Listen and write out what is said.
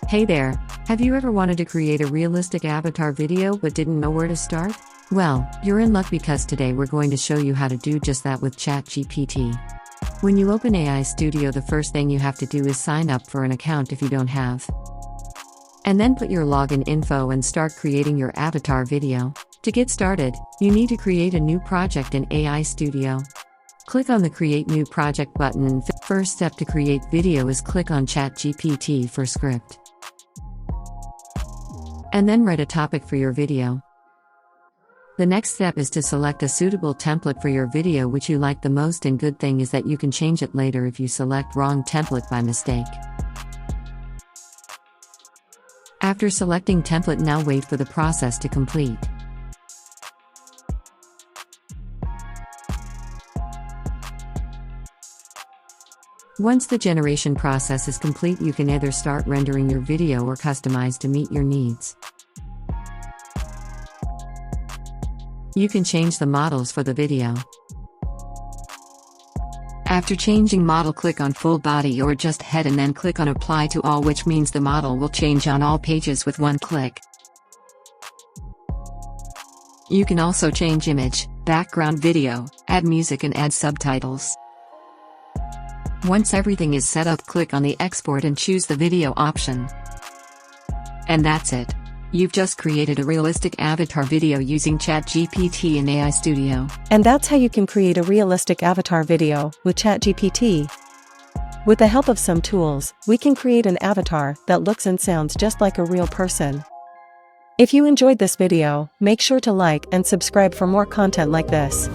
Hey there, have you ever wanted to create a realistic avatar video but didn't know where to start? Well, you're in luck because today we're going to show you how to do just that with ChatGPT. When you open AI Studio, the first thing you have to do is sign up for an account if you don't have. And then put your login info and start creating your avatar video. To get started, you need to create a new project in AI Studio. Click on the Create New Project button and first step to create video is click on ChatGPT for script. And then write a topic for your video. The next step is to select a suitable template for your video which you like the most, and good thing is that you can change it later if you select wrong template by mistake. After selecting template, now wait for the process to complete. Once the generation process is complete, you can either start rendering your video or customize to meet your needs. You can change the models for the video. After changing model, click on full body or just head and then click on apply to all, which means the model will change on all pages with one click. You can also change image, background video, add music and add subtitles. Once everything is set up, click on the export and choose the video option. And that's it. You've just created a realistic avatar video using ChatGPT in AI Studio. And that's how you can create a realistic avatar video with ChatGPT. With the help of some tools, we can create an avatar that looks and sounds just like a real person. If you enjoyed this video, make sure to like and subscribe for more content like this.